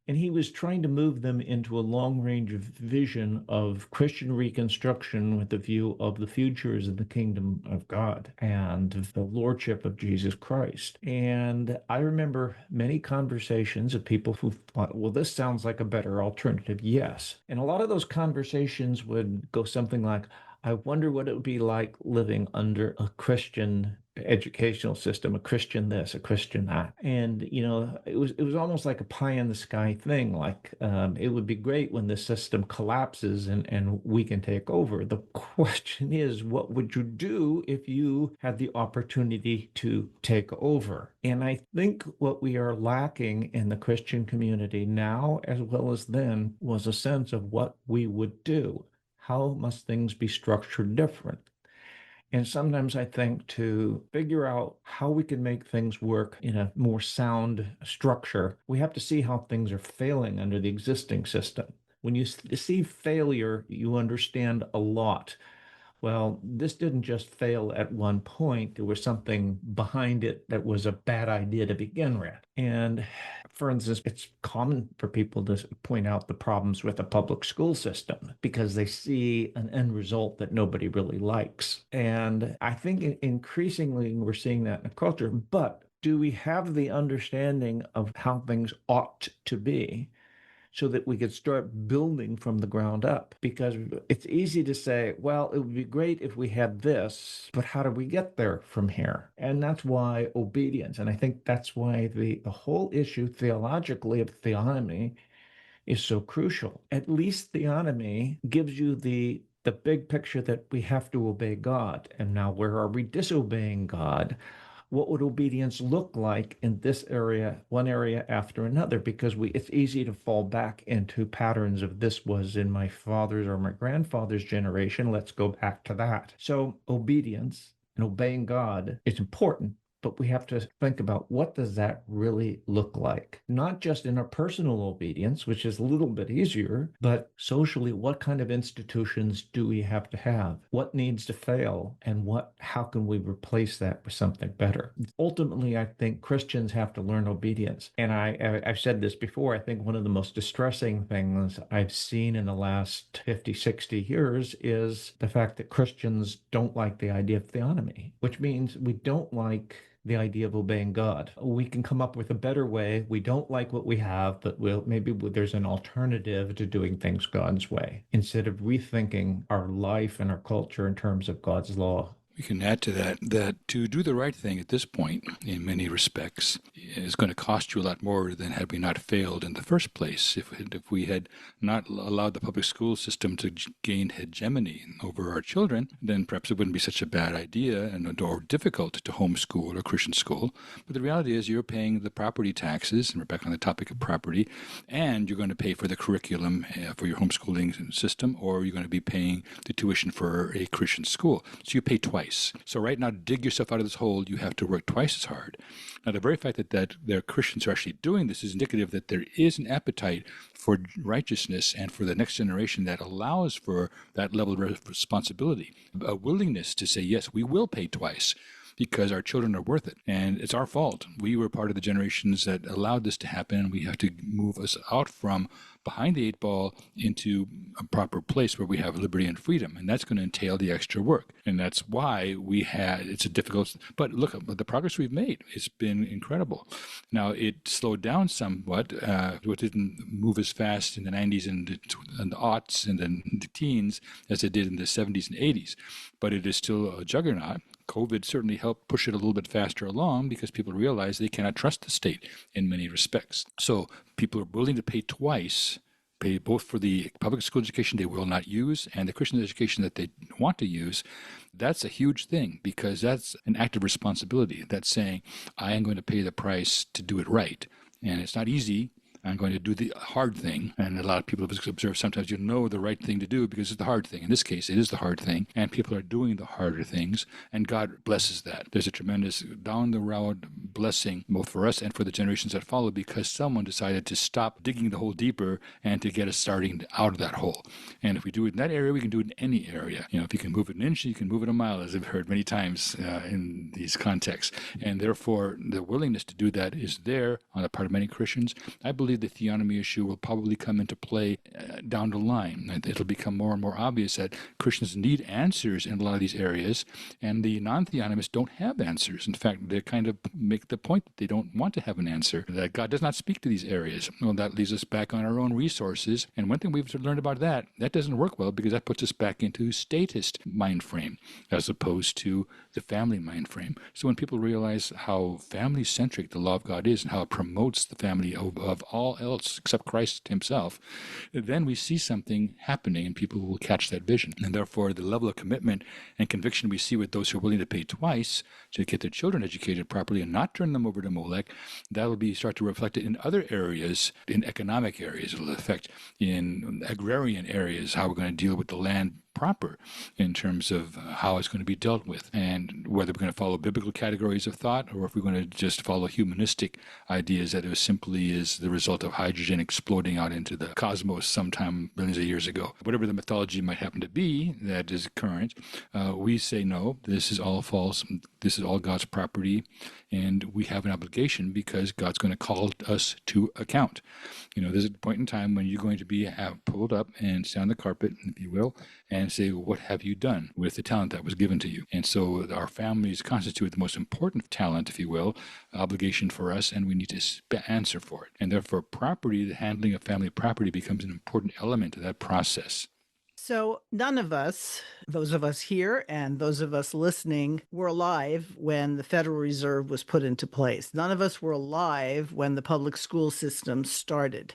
And he was trying to move them into a long-range vision of Christian Reconstruction with the view of the futures of the kingdom of God and the lordship of Jesus Christ. And I remember many conversations of people who thought, well, this sounds like a better alternative. Yes. And a lot of those conversations would go something like, I wonder what it would be like living under a Christian educational system, a Christian this, a Christian that. And, it was almost like a pie in the sky thing. Like it would be great when the system collapses and we can take over. The question is, what would you do if you had the opportunity to take over? And I think what we are lacking in the Christian community now, as well as then, was a sense of what we would do. How must things be structured different? And sometimes I think to figure out how we can make things work in a more sound structure, we have to see how things are failing under the existing system. When you see failure, you understand a lot. Well, this didn't just fail at one point. There was something behind it that was a bad idea to begin with. And for instance, it's common for people to point out the problems with the public school system because they see an end result that nobody really likes. And I think increasingly we're seeing that in the culture. But do we have the understanding of how things ought to be? so that we could start building from the ground up. Because it's easy to say, well, it would be great if we had this, but how do we get there from here? And that's why obedience, and I think that's why the whole issue theologically of theonomy is so crucial. At least theonomy gives you the big picture that we have to obey God. And now, where are we disobeying God? What would obedience look like in this area, one area after another? Because it's easy to fall back into patterns of this was in my father's or my grandfather's generation. Let's go back to that. So obedience and obeying God is important, but we have to think about what does that really look like? Not just in our personal obedience, which is a little bit easier, but socially, what kind of institutions do we have to have? What needs to fail? And how can we replace that with something better? Ultimately, I think Christians have to learn obedience. And I've said this before, I think one of the most distressing things I've seen in the last 50, 60 years is the fact that Christians don't like the idea of theonomy, which means we don't like the idea of obeying God. We can come up with a better way. We don't like what we have, but maybe there's an alternative to doing things God's way, instead of rethinking our life and our culture in terms of God's law. We can add to that to do the right thing at this point, in many respects, is going to cost you a lot more than had we not failed in the first place. If we had not allowed the public school system to gain hegemony over our children, then perhaps it wouldn't be such a bad idea or difficult to homeschool or Christian school. But the reality is you're paying the property taxes, and we're back on the topic of property, and you're going to pay for the curriculum for your homeschooling system, or you're going to be paying the tuition for a Christian school. So you pay twice. So right now, to dig yourself out of this hole, you have to work twice as hard. Now, the very fact that there are Christians who are actually doing this is indicative that there is an appetite for righteousness and for the next generation that allows for that level of responsibility, a willingness to say, yes, we will pay twice, because our children are worth it. And it's our fault. We were part of the generations that allowed this to happen, and we have to move us out from behind the eight ball into a proper place where we have liberty and freedom. And that's going to entail the extra work. And that's why it's a difficult, but look at the progress we've made. It's been incredible. Now, it slowed down somewhat. It didn't move as fast in the 90s and the aughts and then the teens as it did in the 70s and 80s. But it is still a juggernaut. COVID certainly helped push it a little bit faster along because people realize they cannot trust the state in many respects. So people are willing to pay twice, pay both for the public school education they will not use and the Christian education that they want to use. That's a huge thing because that's an act of responsibility. That's saying, I am going to pay the price to do it right. And it's not easy. I'm going to do the hard thing. And a lot of people have observed sometimes you know the right thing to do because it's the hard thing. In this case, it is the hard thing. And people are doing the harder things. And God blesses that. There's a tremendous down the road blessing both for us and for the generations that follow because someone decided to stop digging the hole deeper and to get us starting out of that hole. And if we do it in that area, we can do it in any area. If you can move it an inch, you can move it a mile, as I've heard many times in these contexts. And therefore, the willingness to do that is there on the part of many Christians. I believe the theonomy issue will probably come into play down the line. It'll become more and more obvious that Christians need answers in a lot of these areas, and the non-theonomists don't have answers. In fact, they kind of make the point that they don't want to have an answer, that God does not speak to these areas. Well, that leaves us back on our own resources, and one thing we've learned about that doesn't work well because that puts us back into statist mind frame as opposed to the family mind frame. So when people realize how family-centric the law of God is and how it promotes the family of all else except Christ himself, then we see something happening and people will catch that vision. And therefore, the level of commitment and conviction we see with those who are willing to pay twice to get their children educated properly and not turn them over to Molech, that will start to reflect it in other areas, in economic areas. It will affect in agrarian areas, how we're going to deal with the land proper in terms of how it's going to be dealt with, and whether we're going to follow biblical categories of thought or if we're going to just follow humanistic ideas that it simply is the result of hydrogen exploding out into the cosmos sometime billions of years ago. Whatever the mythology might happen to be that is current, we say no, this is all false, this is all God's property, and we have an obligation because God's going to call us to account. There's a point in time when you're going to be pulled up and sit on the carpet, if you will, and and say, what have you done with the talent that was given to you? And so our families constitute the most important talent, if you will, obligation for us, and we need to answer for it. And therefore, property, the handling of family property, becomes an important element of that process. So none of us, those of us here and those of us listening, were alive when the Federal Reserve was put into place. None of us were alive when the public school system started.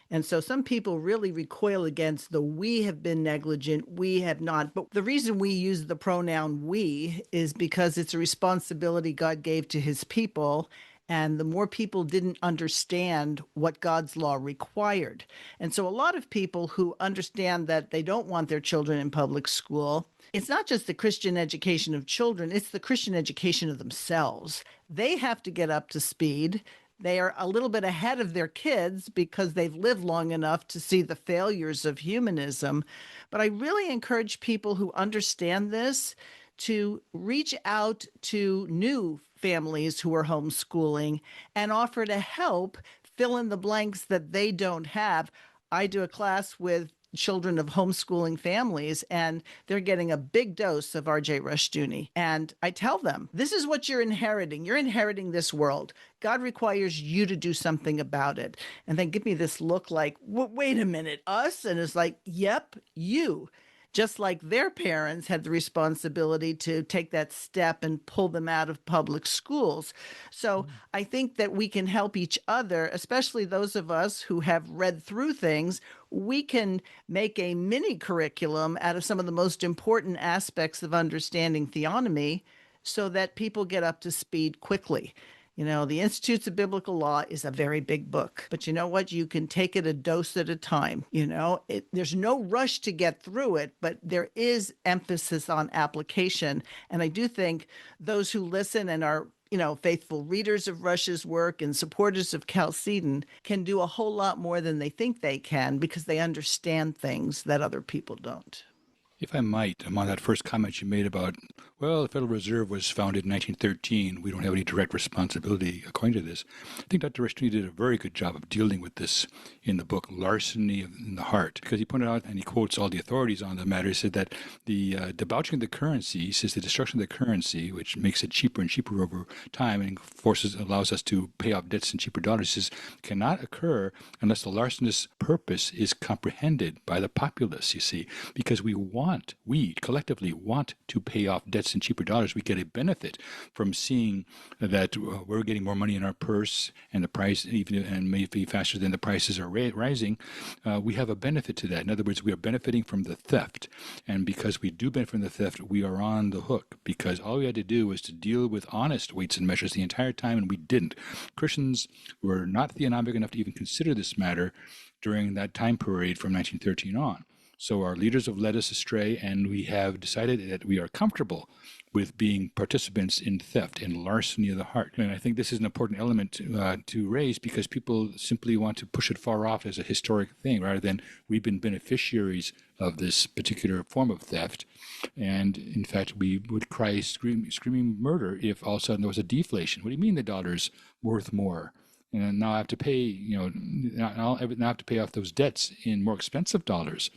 And so some people really recoil against the we have been negligent, we have not. But the reason we use the pronoun we is because it's a responsibility God gave to his people. And the more people didn't understand what God's law required. And so a lot of people who understand that they don't want their children in public school, it's not just the Christian education of children, it's the Christian education of themselves. They have to get up to speed. They are a little bit ahead of their kids because they've lived long enough to see the failures of humanism. But I really encourage people who understand this to reach out to new families who are homeschooling and offer to help fill in the blanks that they don't have. I do a class with children of homeschooling families, and they're getting a big dose of R.J. Rushdoony. And I tell them, this is what you're inheriting. You're inheriting this world. God requires you to do something about it. And they give me this look like, wait a minute, us? And it's like, yep, you. Just like their parents had the responsibility to take that step and pull them out of public schools. So I think that we can help each other, especially those of us who have read through things. We can make a mini curriculum out of some of the most important aspects of understanding theonomy so that people get up to speed quickly. You know, the Institutes of Biblical Law is a very big book, but you know what? You can take it a dose at a time. You know, there's no rush to get through it, but there is emphasis on application. And I do think those who listen and are, you know, faithful readers of Rush's work and supporters of Chalcedon can do a whole lot more than they think they can because they understand things that other people don't. If I might, on that first comment you made about, well, the Federal Reserve was founded in 1913. We don't have any direct responsibility according to this. I think Dr. Rushdoony did a very good job of dealing with this in the book Larceny in the Heart, because he pointed out, and he quotes all the authorities on the matter, he said that the debauching of the currency, he says the destruction of the currency, which makes it cheaper and cheaper over time and allows us to pay off debts in cheaper dollars, he says, cannot occur unless the larcenous purpose is comprehended by the populace, you see, because we collectively want to pay off debts in cheaper dollars. We get a benefit from seeing that we're getting more money in our purse, and the price, even and maybe faster than the prices are rising. We have a benefit to that. In other words, we are benefiting from the theft, and because we do benefit from the theft, we are on the hook. Because all we had to do was to deal with honest weights and measures the entire time, and we didn't. Christians were not theonomic enough to even consider this matter during that time period from 1913 on. So our leaders have led us astray, and we have decided that we are comfortable with being participants in theft and larceny of the heart. And I think this is an important element to raise because people simply want to push it far off as a historic thing rather than we've been beneficiaries of this particular form of theft. And in fact, we would cry screaming murder if all of a sudden there was a deflation. What do you mean the dollar's worth more? And now I have to pay, now I have to pay off those debts in more expensive dollars.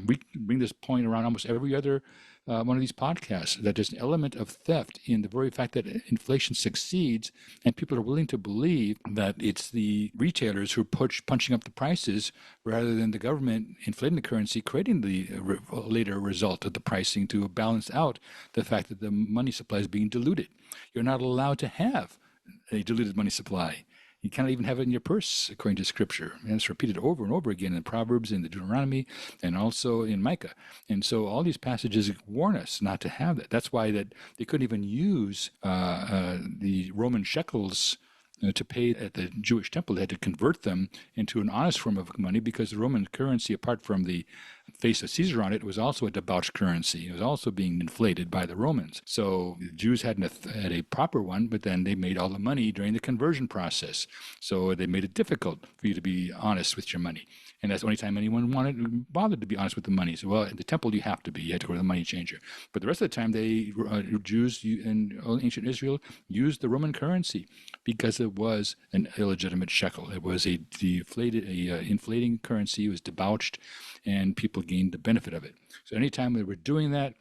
We bring this point around almost every other one of these podcasts, that there's an element of theft in the very fact that inflation succeeds, and people are willing to believe that it's the retailers who are punching up the prices rather than the government inflating the currency, creating the later result of the pricing to balance out the fact that the money supply is being diluted. You're not allowed to have a diluted money supply. You cannot even have it in your purse, according to Scripture. And it's repeated over and over again in Proverbs, in the Deuteronomy, and also in Micah. And so all these passages warn us not to have that. That's why that they couldn't even use the Roman shekels to pay at the Jewish temple. They had to convert them into an honest form of money because the Roman currency, apart from the face of Caesar on it, was also a debauched currency. It was also being inflated by the Romans. So the Jews had a proper one, but then they made all the money during the conversion process. So they made it difficult for you to be honest with your money. And that's the only time anyone bothered to be honest with the money. So, well, at the temple you have to be. You had to go to the money changer. But the rest of the time, Jews in ancient Israel used the Roman currency because it was an illegitimate shekel. It was inflating currency. It was debauched, and people people gain the benefit of it. So anytime that we're doing that,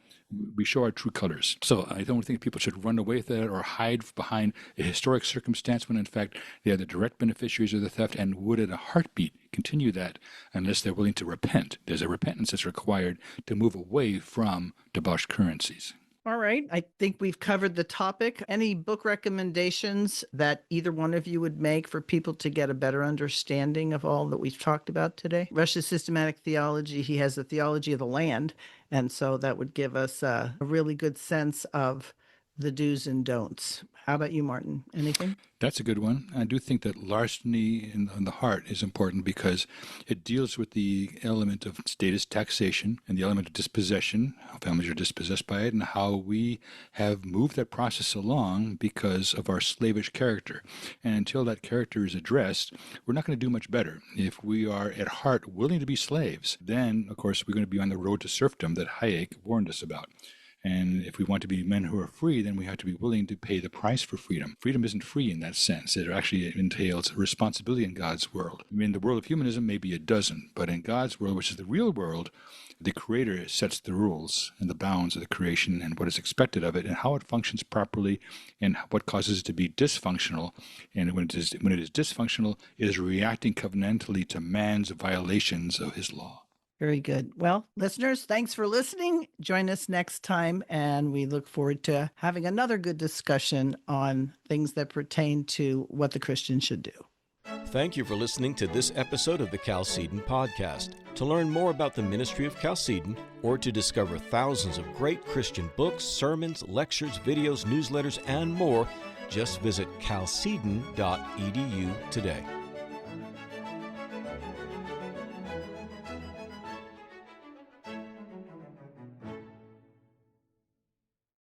we show our true colors. So I don't think people should run away with that or hide behind a historic circumstance when in fact they are the direct beneficiaries of the theft and would in a heartbeat continue that unless they're willing to repent. There's a repentance that's required to move away from debauched currencies. All right. I think we've covered the topic. Any book recommendations that either one of you would make for people to get a better understanding of all that we've talked about today? Rush's systematic theology, he has the theology of the land. And so that would give us a really good sense of the do's and don'ts. How about you, Martin? Anything? That's a good one. I do think that larceny in the heart is important because it deals with the element of statist taxation and the element of dispossession, how families are dispossessed by it, and how we have moved that process along because of our slavish character. And until that character is addressed, we're not going to do much better. If we are at heart willing to be slaves, then, of course, we're going to be on the road to serfdom that Hayek warned us about. And if we want to be men who are free, then we have to be willing to pay the price for freedom. Freedom isn't free in that sense. It actually entails responsibility in God's world. I mean, the world of humanism, maybe it doesn't. But in God's world, which is the real world, the Creator sets the rules and the bounds of the creation and what is expected of it and how it functions properly and what causes it to be dysfunctional. And when it is dysfunctional, it is reacting covenantally to man's violations of his law. Very good. Well, listeners, thanks for listening. Join us next time, and we look forward to having another good discussion on things that pertain to what the Christian should do. Thank you for listening to this episode of the Chalcedon Podcast. To learn more about the ministry of Chalcedon, or to discover thousands of great Christian books, sermons, lectures, videos, newsletters, and more, just visit chalcedon.edu today.